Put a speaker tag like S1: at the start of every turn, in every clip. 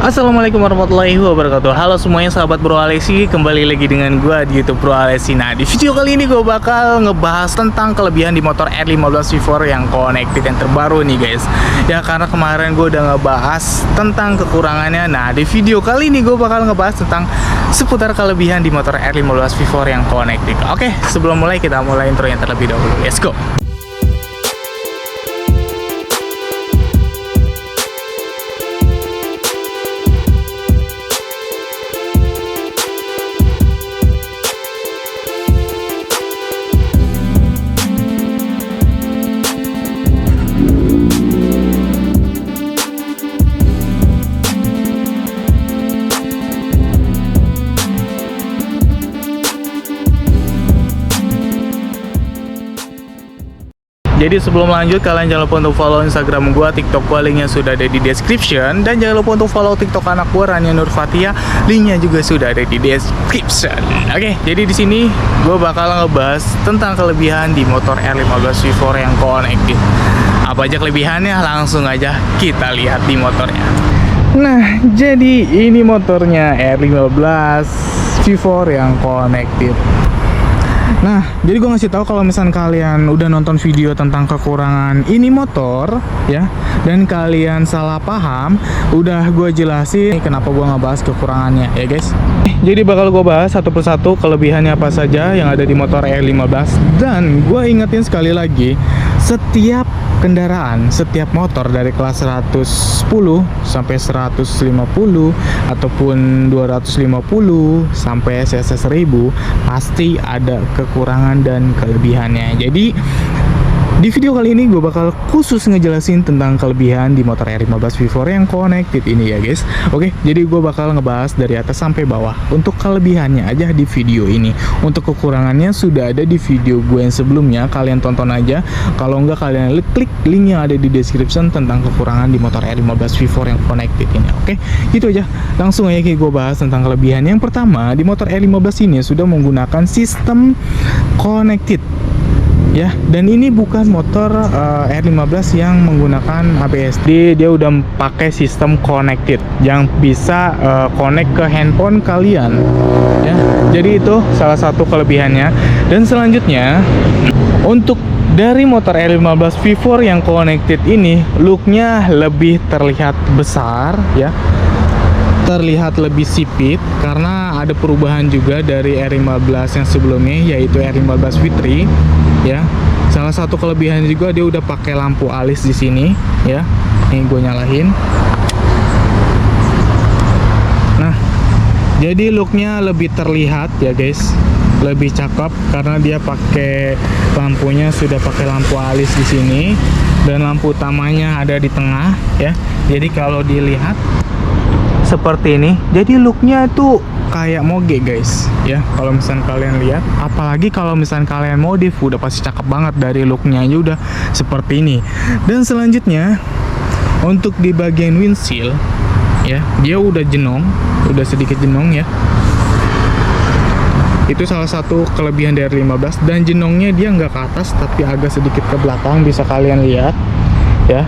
S1: Assalamualaikum warahmatullahi wabarakatuh. Halo semuanya sahabat Bro Alesi, kembali lagi dengan gue di YouTube Bro Alesi. Nah, di video kali ini gue bakal ngebahas tentang kelebihan di motor R15 V4 yang connected yang terbaru nih guys. Ya karena kemarin gue udah ngebahas tentang kekurangannya. Nah, di video kali ini gue bakal ngebahas tentang seputar kelebihan di motor R15 V4 yang connected. Oke, sebelum mulai kita mulai intro yang terlebih dahulu. Let's go. Jadi sebelum lanjut, kalian jangan lupa untuk follow Instagram gua, TikTok gua, linknya sudah ada di description. Dan jangan lupa untuk follow TikTok anak gua, Rania Nur Fatia, linknya juga sudah ada di description. Oke, jadi di sini gua bakal ngebahas tentang kelebihan di motor R15 V4 yang connected. Apa aja kelebihannya? Langsung aja kita lihat di motornya. Nah, jadi ini motornya R15 V4 yang connected. Nah, jadi gue ngasih tahu kalau misalnya kalian udah nonton video tentang kekurangan ini motor ya, dan kalian salah paham, udah gue jelasin kenapa gue ngebahas kekurangannya ya guys. Jadi bakal gue bahas satu persatu kelebihannya apa saja yang ada di motor R15. Dan gue ingetin sekali lagi, setiap kendaraan, setiap motor dari kelas 110 sampai 150 ataupun 250 sampai CC 1000 pasti ada kekurangan dan kelebihannya. Jadi di video kali ini gue bakal khusus ngejelasin tentang kelebihan di motor R15 V4 yang connected ini ya guys. Oke, jadi gue bakal ngebahas dari atas sampai bawah. Untuk kelebihannya aja di video ini. Untuk kekurangannya sudah ada di video gue yang sebelumnya, kalian tonton aja. Kalau enggak, kalian klik link yang ada di description tentang kekurangan di motor R15 V4 yang connected ini. Oke, gitu aja. Langsung aja gue bahas tentang kelebihan. Yang pertama, di motor R15 ini sudah menggunakan sistem connected ya, dan ini bukan motor R15 yang menggunakan ABS. Dia udah pakai sistem connected yang bisa connect ke handphone kalian ya. Jadi itu salah satu kelebihannya. Dan selanjutnya, untuk dari motor R15 V4 yang connected ini, looknya lebih terlihat besar ya, terlihat lebih sipit karena ada perubahan juga dari R15 yang sebelumnya, yaitu R15 V3 ya. Salah satu kelebihan juga, dia udah pakai lampu alis di sini ya. Ini gue nyalain. Nah, jadi looknya lebih terlihat ya guys, lebih cakep karena dia pakai lampunya, sudah pakai lampu alis di sini, dan lampu utamanya ada di tengah ya. Jadi kalau dilihat seperti ini, jadi looknya tuh kayak moge guys ya. Kalau misalnya kalian lihat, apalagi kalau misalnya kalian modif, udah pasti cakep banget dari looknya aja udah seperti ini. Dan selanjutnya, untuk di bagian windshield ya, dia udah jenong, udah sedikit jenong ya. Itu salah satu kelebihan dari 15. Dan jenongnya dia nggak ke atas tapi agak sedikit ke belakang, bisa kalian lihat ya.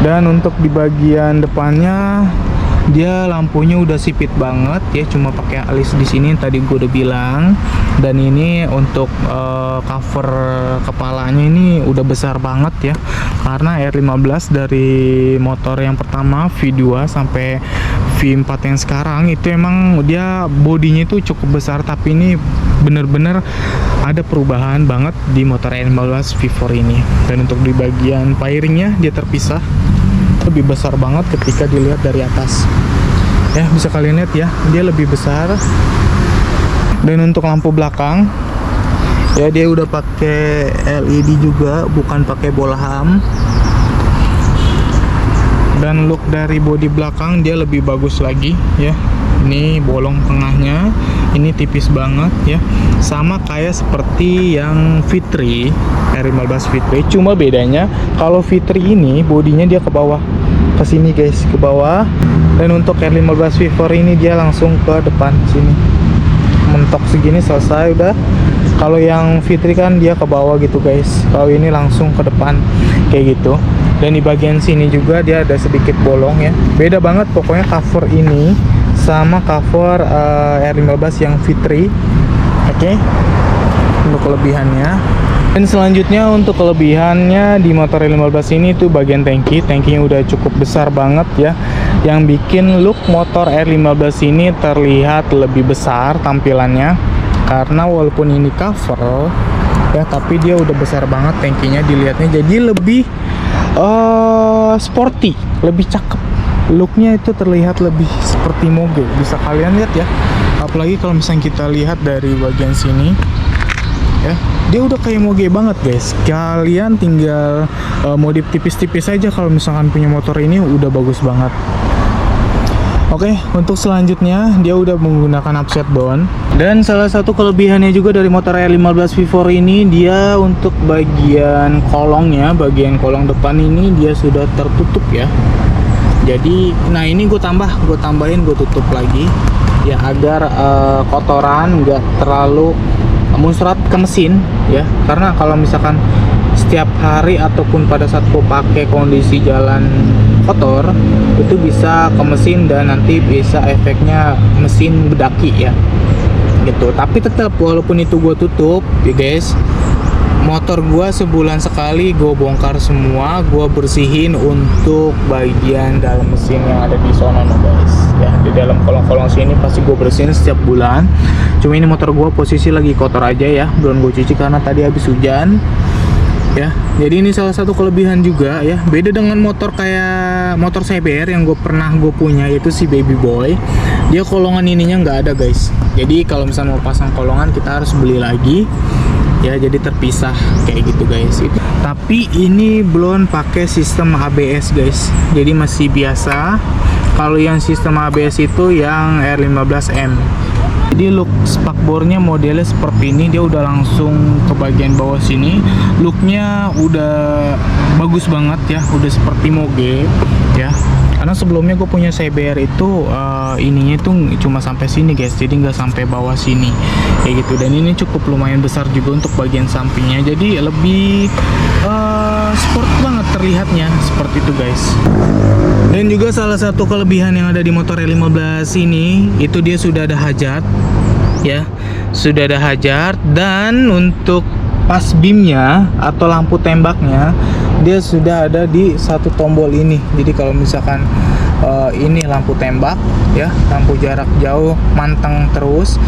S1: Dan untuk di bagian depannya, dia lampunya udah sipit banget ya, cuma pakai alis di sini tadi gue udah bilang. Dan ini untuk cover kepalanya ini udah besar banget ya, karena R15 dari motor yang pertama V2 sampai V4 yang sekarang itu emang dia bodinya itu cukup besar, tapi ini bener-bener ada perubahan banget di motor R15 V4 ini. Dan untuk di bagian fairingnya, dia terpisah, lebih besar banget ketika dilihat dari atas ya, bisa kalian lihat ya, dia lebih besar. Dan untuk lampu belakang ya, dia udah pakai LED juga, bukan pakai bola ham. Dan look dari bodi belakang dia lebih bagus lagi ya. Ini bolong tengahnya, ini tipis banget ya, sama kayak seperti yang V3 R15 V3. Cuma bedanya kalau V3 ini bodinya dia ke bawah, ke sini guys, ke bawah. Dan untuk R15 V4 ini dia langsung ke depan sini, mentok segini selesai udah. Kalau yang V3 kan dia ke bawah gitu guys, kalau ini langsung ke depan kayak gitu. Dan di bagian sini juga dia ada sedikit bolong ya. Beda banget pokoknya cover ini sama cover R15 yang V3. Oke. Untuk kelebihannya. Dan selanjutnya untuk kelebihannya di motor R15 ini tuh bagian tangki. Tangkinya udah cukup besar banget ya, yang bikin look motor R15 ini terlihat lebih besar tampilannya. Karena walaupun ini cover ya, tapi dia udah besar banget tangkinya, dilihatnya jadi lebih sporty, lebih cakep. Looknya itu terlihat lebih seperti moge, bisa kalian lihat ya. Apalagi kalau misalnya kita lihat dari bagian sini ya, dia udah kayak moge banget guys. Kalian tinggal modif tipis-tipis aja kalau misalkan punya motor ini, udah bagus banget. Oke, untuk selanjutnya dia udah menggunakan upside down. Dan salah satu kelebihannya juga dari motor R15 V4 ini, dia untuk bagian kolongnya, bagian kolong depan ini dia sudah tertutup ya. Jadi, nah ini gue tambahin, gue tutup lagi ya, agar kotoran nggak terlalu muncrat ke mesin ya. Karena kalau misalkan setiap hari ataupun pada saat gue pakai kondisi jalan kotor, itu bisa ke mesin dan nanti bisa efeknya mesin bedaki ya gitu. Tapi tetap walaupun itu gue tutup ya guys, motor gue sebulan sekali gue bongkar semua, gue bersihin untuk bagian dalam mesin yang ada di sono guys ya. Di dalam kolong-kolong sini pasti gue bersihin setiap bulan. Cuma ini motor gue posisi lagi kotor aja ya, belum gue cuci karena tadi habis hujan ya. Jadi ini salah satu kelebihan juga ya. Beda dengan motor kayak motor CBR yang gue punya, yaitu si Baby Boy. Dia kolongan ininya nggak ada guys. Jadi kalau misalnya mau pasang kolongan kita harus beli lagi ya, jadi terpisah kayak gitu guys. Tapi ini belum pakai sistem ABS guys, jadi masih biasa. Kalau yang sistem ABS itu yang R15M. Jadi look spakbornya modelnya seperti ini, dia udah langsung ke bagian bawah sini. Looknya udah bagus banget ya, udah seperti moge ya. Karena sebelumnya gue punya CBR itu ininya itu cuma sampai sini guys, jadi nggak sampai bawah sini kayak gitu. Dan ini cukup lumayan besar juga untuk bagian sampingnya, jadi lebih sport banget terlihatnya seperti itu guys. Dan juga salah satu kelebihan yang ada di motor R15 ini, itu dia sudah ada hazard ya, sudah ada hazard. Dan untuk pas beamnya atau lampu tembaknya, dia sudah ada di satu tombol ini. Jadi kalau misalkan ini lampu tembak ya, lampu jarak jauh manteng terus.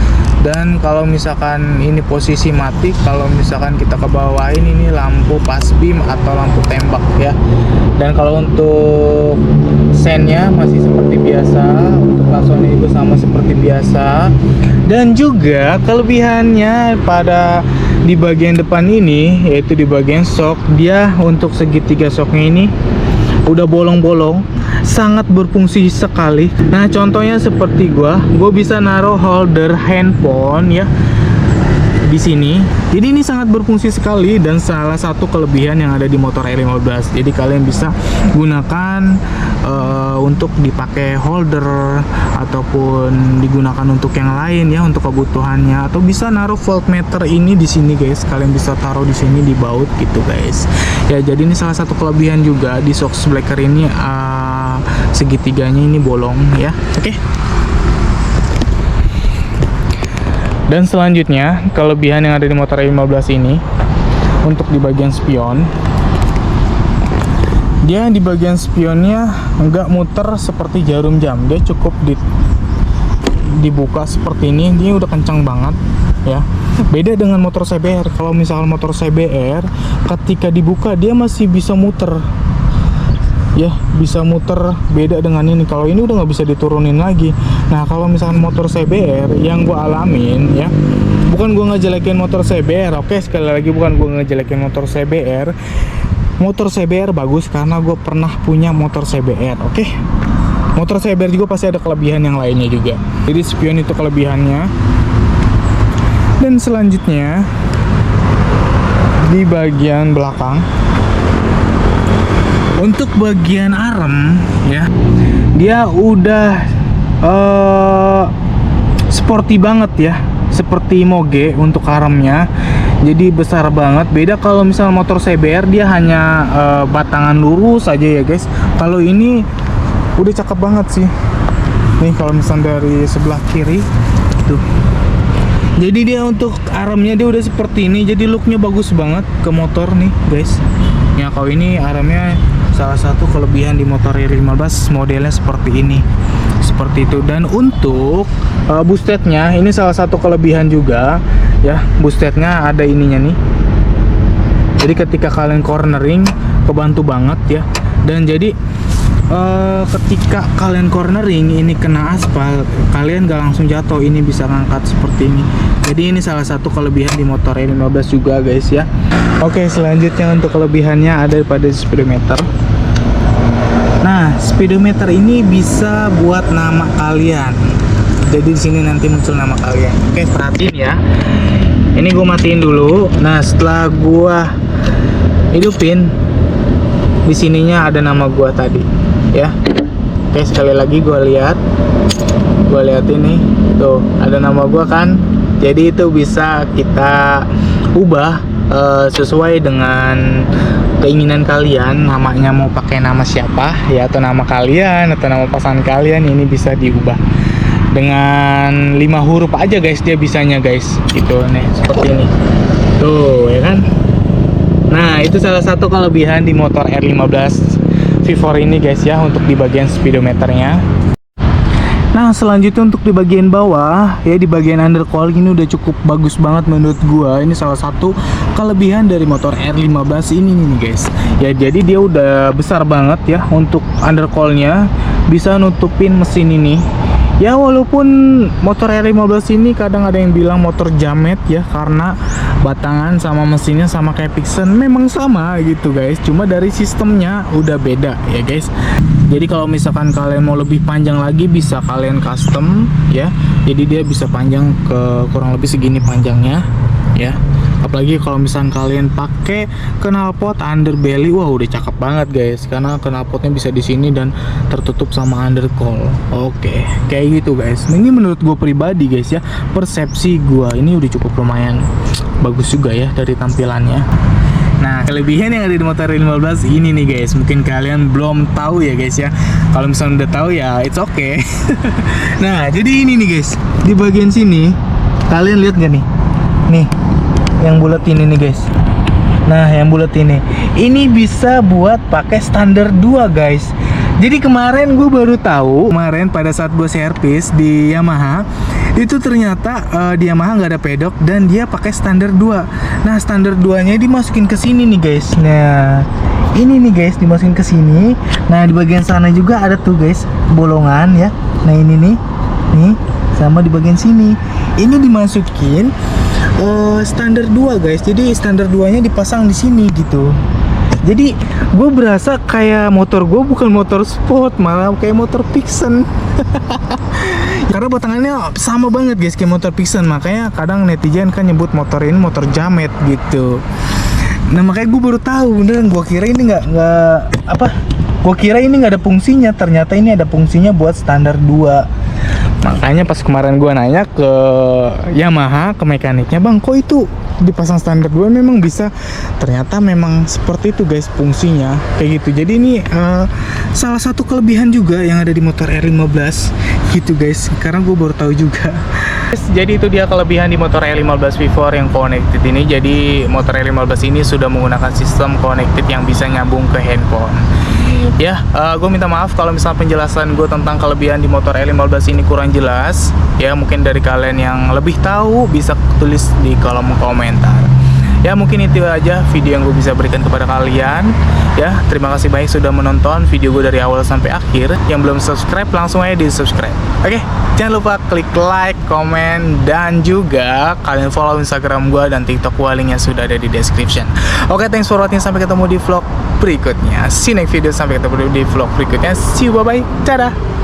S1: Dan kalau misalkan ini posisi mati, kalau misalkan kita ke bawahin ini lampu pas beam atau lampu tembak ya. Dan kalau untuk sennya masih seperti biasa, untuk klaksonnya juga sama seperti biasa. Dan juga kelebihannya pada di bagian depan ini, yaitu di bagian shock, dia untuk segitiga shocknya ini udah bolong-bolong, sangat berfungsi sekali. Nah contohnya seperti gua bisa naruh holder handphone ya di sini. Jadi ini sangat berfungsi sekali dan salah satu kelebihan yang ada di motor R15. Jadi kalian bisa gunakan untuk dipakai holder ataupun digunakan untuk yang lain ya, untuk kebutuhannya. Atau bisa naruh voltmeter ini di sini guys. Kalian bisa taruh di sini di baut gitu guys. Ya jadi ini salah satu kelebihan juga di shock breaker ini, segitiganya ini bolong ya. Oke. Dan selanjutnya kelebihan yang ada di motor R15 ini, untuk di bagian spion, dia di bagian spionnya nggak muter seperti jarum jam. Dia cukup dibuka seperti ini, dia udah kencang banget ya. Beda dengan motor CBR. Kalau misalkan motor CBR ketika dibuka dia masih bisa muter ya, bisa muter. Beda dengan ini, kalau ini udah nggak bisa diturunin lagi. Nah kalau misalkan motor CBR yang gue alamin ya, bukan gue ngejelekin motor CBR, oke, sekali lagi bukan gue ngejelekin motor CBR. Motor CBR bagus karena gue pernah punya motor CBR, oke. Motor CBR juga pasti ada kelebihan yang lainnya juga. Jadi spion itu kelebihannya. Dan selanjutnya di bagian belakang, untuk bagian arm ya, dia udah sporty banget ya, seperti moge untuk armnya. Jadi besar banget. Beda kalau misal motor CBR dia hanya batangan lurus aja ya guys. Kalau ini udah cakep banget sih. Nih kalau misal dari sebelah kiri tuh. Jadi dia untuk armnya dia udah seperti ini. Jadi looknya bagus banget ke motor nih guys. Ya kalau ini armnya salah satu kelebihan di motor R15 modelnya seperti ini. Seperti itu. Dan untuk boostetnya ini salah satu kelebihan juga ya. Boostetnya ada ininya nih. Jadi ketika kalian cornering kebantu banget ya. Dan jadi ketika kalian cornering ini kena aspal, kalian gak langsung jatuh, ini bisa ngangkat seperti ini. Jadi ini salah satu kelebihan di motor R15 juga guys ya. Oke, selanjutnya untuk kelebihannya ada pada speedometer. Nah, speedometer ini bisa buat nama kalian. Jadi di sini nanti muncul nama kalian. Oke, perhatiin ya. Ini gue matiin dulu. Nah, setelah gue hidupin, di sininya ada nama gue tadi, ya. Oke, sekali lagi gue lihat ini, tuh ada nama gue kan. Jadi itu bisa kita ubah sesuai dengan keinginan kalian. Namanya mau pakai nama siapa ya, atau nama kalian atau nama pasangan kalian, ini bisa diubah dengan 5 huruf aja guys, dia bisanya guys, gitu nih, seperti ini tuh ya kan. Nah itu salah satu kelebihan di motor R15 V4 ini guys ya, untuk di bagian speedometernya. Nah selanjutnya untuk di bagian bawah ya, di bagian undercoil ini udah cukup bagus banget menurut gua. Ini salah satu kelebihan dari motor R15 ini nih guys ya. Jadi dia udah besar banget ya untuk undercoilnya, bisa nutupin mesin ini ya. Walaupun motor R15 ini kadang ada yang bilang motor jamet ya, karena batangan sama mesinnya sama kayak Pixen, memang sama gitu guys, cuma dari sistemnya udah beda ya guys. Jadi kalau misalkan kalian mau lebih panjang lagi, bisa kalian custom ya. Jadi dia bisa panjang ke kurang lebih segini panjangnya ya. Apalagi kalau misalkan kalian pakai knalpot underbelly, wah udah cakep banget guys, karena knalpotnya bisa di sini dan tertutup sama undercoil. Oke, kayak gitu guys. Ini menurut gue pribadi guys ya, persepsi gue ini udah cukup lumayan bagus juga ya dari tampilannya. Nah, kelebihan yang ada di motor R15 ini nih guys, mungkin kalian belum tahu ya guys ya. Kalau misalnya udah tahu ya it's okay. Nah, jadi ini nih guys, di bagian sini kalian lihat gak nih? Nih, yang bulat ini nih guys. Nah, yang bulat ini bisa buat pakai standar 2 guys. Jadi kemarin gue baru tahu, kemarin pada saat gue servis di Yamaha, itu ternyata di Yamaha nggak ada pedok dan dia pakai standar 2. Nah, standar 2-nya dimasukin ke sini nih guys. Nah, ini nih guys, dimasukin ke sini. Nah, di bagian sana juga ada tuh guys bolongan ya. Nah, ini nih sama di bagian sini. Ini dimasukin standar 2 guys. Jadi standar 2-nya dipasang di sini gitu. Jadi gue berasa kayak motor gue bukan motor sport, malah kayak motor Pixen. Karena batangannya sama banget guys kayak motor Pixen. Makanya kadang netizen kan nyebut motor ini motor jamet gitu. Nah makanya gue baru tahu, beneran gue kira ini gue kira ini nggak ada fungsinya. Ternyata ini ada fungsinya buat standar 2. Makanya pas kemarin gue nanya ke Yamaha, ke mekaniknya, bang kok itu dipasang standar 2 memang bisa? Ternyata memang seperti itu guys fungsinya, kayak gitu. Jadi ini salah satu kelebihan juga yang ada di motor R15 gitu guys, karena gue baru tahu juga. Jadi itu dia kelebihan di motor R15 V4 yang connected ini. Jadi motor R15 ini sudah menggunakan sistem connected yang bisa nyambung ke handphone. Ya, gue minta maaf kalau misalnya penjelasan gue tentang kelebihan di motor R15 ini kurang jelas. Ya, mungkin dari kalian yang lebih tahu bisa tulis di kolom komentar. Ya, mungkin itu aja video yang gue bisa berikan kepada kalian. Ya, terima kasih banyak sudah menonton video gue dari awal sampai akhir. Yang belum subscribe langsung aja di subscribe. Oke, jangan lupa klik like, komen, dan juga kalian follow Instagram gue dan TikTok gue, linknya sudah ada di description. Oke, thanks for watching, sampai ketemu di vlog berikutnya. See you next video, sampai ketemu di vlog berikutnya. See you, bye bye, dadah.